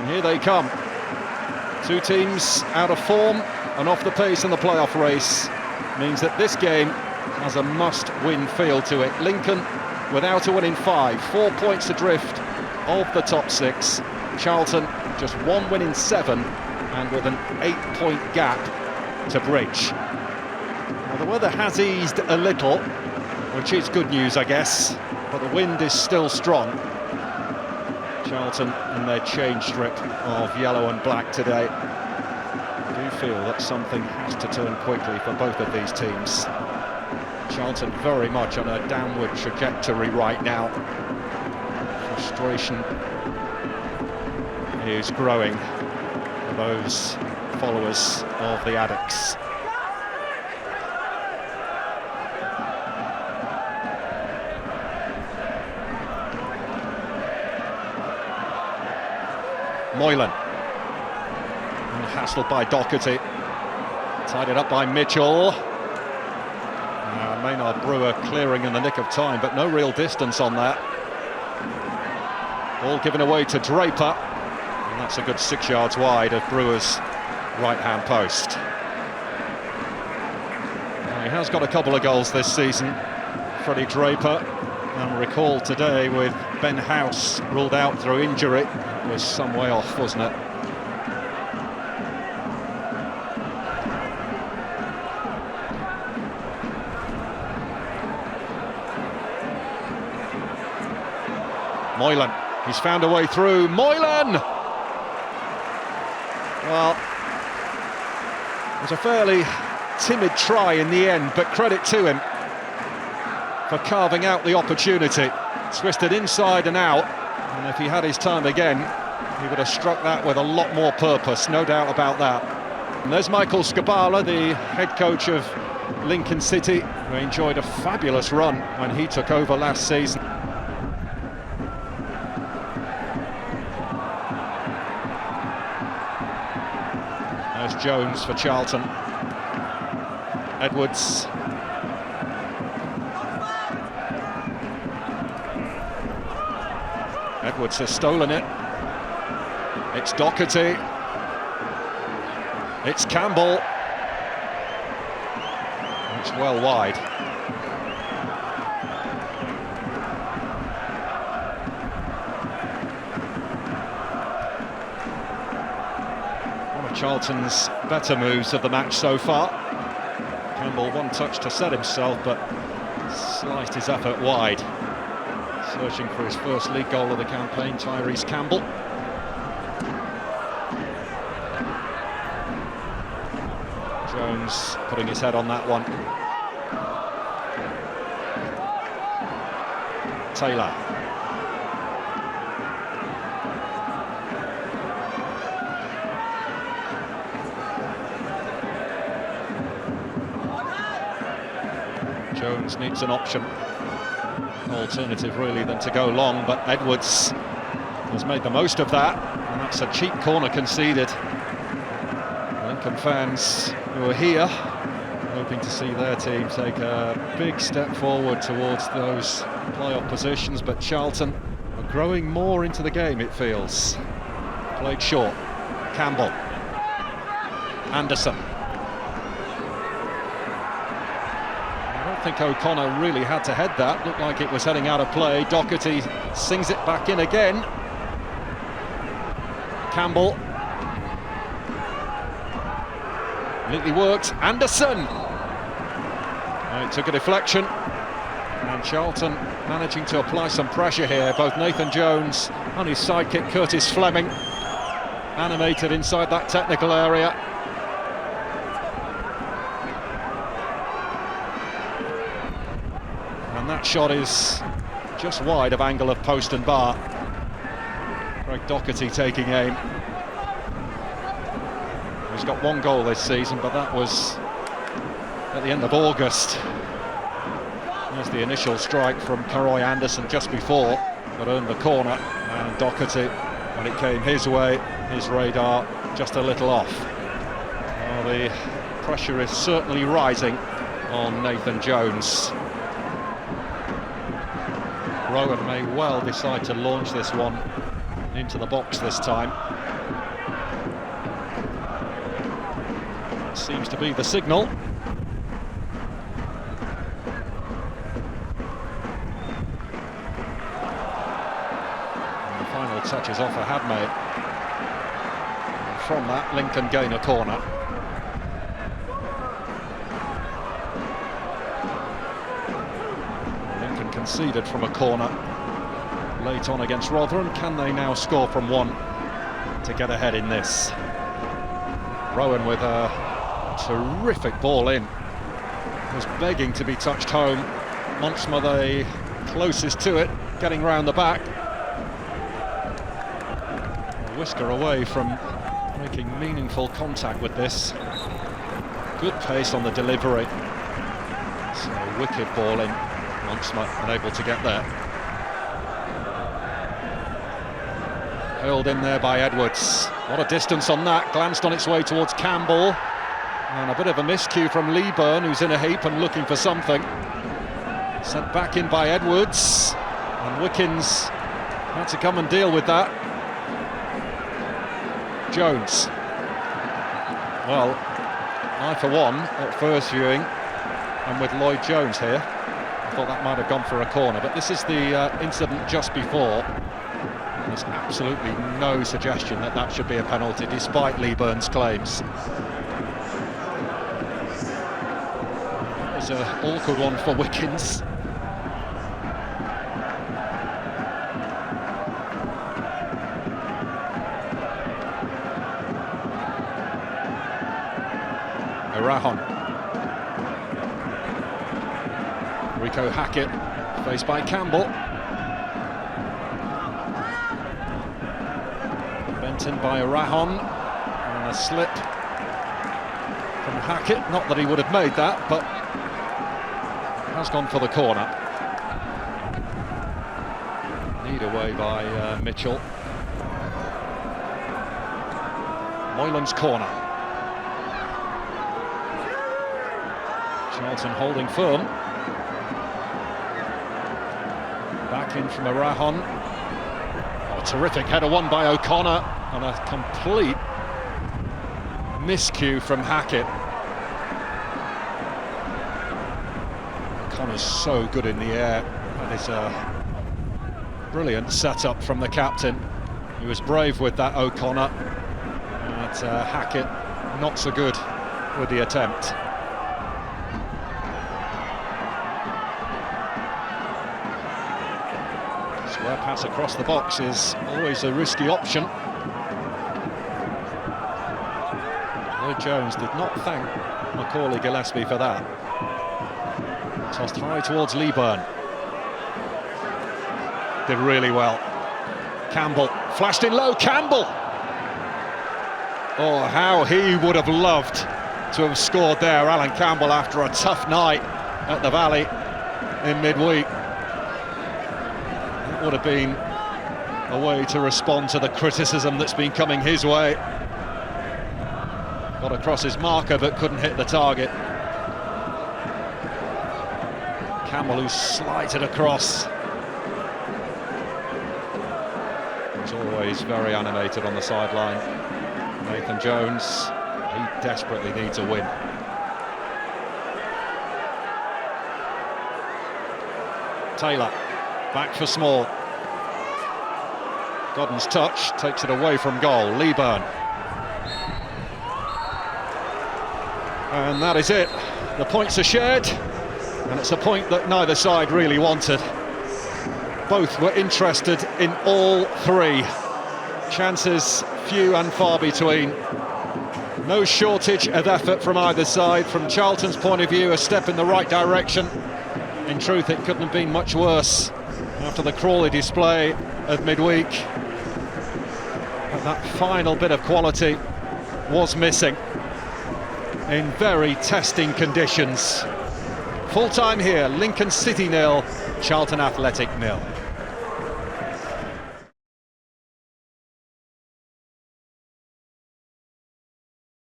And here they come. Two teams out of form and off the pace in the playoff race. Means that this game has a must-win feel to it. Lincoln without a win in 5, 4 points adrift of the top 6. Charlton just 1 win in 7 and with an 8-point gap to bridge. Well, the weather has eased a little, which is good news, I guess, but the wind is still strong. Charlton in their change strip of yellow and black today. I do feel that something has to turn quickly for both of these teams. Charlton very much on a downward trajectory right now. Frustration is growing for those followers of the Addicts. Moylan, and hassled by Doherty, tied it up by Mitchell. Maynard Brewer clearing in the nick of time, but no real distance on that. Ball given away to Draper, and that's a good 6 yards wide of Brewer's right-hand post. He has got a couple of goals this season, Freddie Draper, and recall today with Ben House ruled out through injury. It was some way off, wasn't it? Moylan, he's found a way through. Moylan! Well, it was a fairly timid try in the end, but credit to him for carving out the opportunity. Twisted inside and out, and if he had his time again, he would have struck that with a lot more purpose, no doubt about that. And there's Michael Scabala, the head coach of Lincoln City, who enjoyed a fabulous run when he took over last season. There's Jones for Charlton. Edwards. Edwards has stolen it. It's Doherty. It's Campbell. It's well wide. One of Charlton's better moves of the match so far. Campbell one touch to set himself, but sliced his effort wide. Searching for his first league goal of the campaign, Tyrese Campbell. Jones putting his head on that one. Taylor. Jones needs an option. Alternative really than to go long, but Edwards has made the most of that, and that's a cheap corner conceded. Lincoln fans who are here hoping to see their team take a big step forward towards those playoff positions, but Charlton are growing more into the game, it feels. Played short. Campbell. Anderson. I think O'Connor really had to head that. Looked like it was heading out of play. Doherty sings it back in again. Campbell. Neatly worked. Anderson. It took a deflection. And Charlton managing to apply some pressure here. Both Nathan Jones and his sidekick Curtis Fleming animated inside that technical area. And that shot is just wide of angle of post and bar. Greg Doherty taking aim. He's got one goal this season, but that was at the end of August. There's the initial strike from Caroy Anderson just before, but earned the corner. And Doherty, when it came his way, his radar just a little off. Well, the pressure is certainly rising on Nathan Jones. Rowan may well decide to launch this one into the box this time. seems to be the signal. And the final touches off a handmade. And from that, Lincoln gain a corner. Lincoln conceded from a corner late on against Rotherham. Can they now score from one to get ahead in this? Rowan with a terrific ball in. Was begging to be touched home. Montsma the closest to it, getting round the back. A whisker away from making meaningful contact with this. Good pace on the delivery. So wicked ball in. Montsma unable to get there. Hurled in there by Edwards. What a distance on that. Glanced on its way towards Campbell. And a bit of a miscue from Leeburn, who's in a heap and looking for something. Sent back in by Edwards. And Wickens had to come and deal with that. Jones. Well, I for one, at first viewing, I'm with Lloyd Jones here. I thought that might have gone for a corner, but this is the incident just before. There's absolutely no suggestion that that should be a penalty, despite Leeburn's claims. It was an awkward one for Wickens. Erahon. Rico Hackett, faced by Campbell. Bent in by Erahon, and a slip from Hackett. Not that he would have made that, but has gone for the corner. Lead away by Mitchell. Moylan's corner. Charlton holding firm. Back in from Erahon. Oh, terrific header won by O'Connor, and a complete miscue from Hackett. O'Connor's so good in the air. That is a brilliant setup from the captain. He was brave with that, O'Connor. But Hackett not so good with the attempt. Square pass across the box is always a risky option. Lloyd Jones did not thank Macaulay Gillespie for that. Tossed high towards Leeburn. Did really well. Campbell, flashed in low, Campbell! Oh, how he would have loved to have scored there, Alan Campbell, after a tough night at the Valley in midweek. Would have been a way to respond to the criticism that's been coming his way. Got across his marker but couldn't hit the target. Campbell, who slighted across. He's always very animated on the sideline. Nathan Jones, he desperately needs a win. Taylor. Back for Small. Godden's touch takes it away from goal. Leeburn. And that is it. The points are shared, and it's a point that neither side really wanted. Both were interested in all three. Chances few and far between. No shortage of effort from either side. From Charlton's point of view, a step in the right direction. In truth, it couldn't have been much worse after the Crawley display of midweek. But that final bit of quality was missing in very testing conditions. Full time here, Lincoln City 0, Charlton Athletic 0.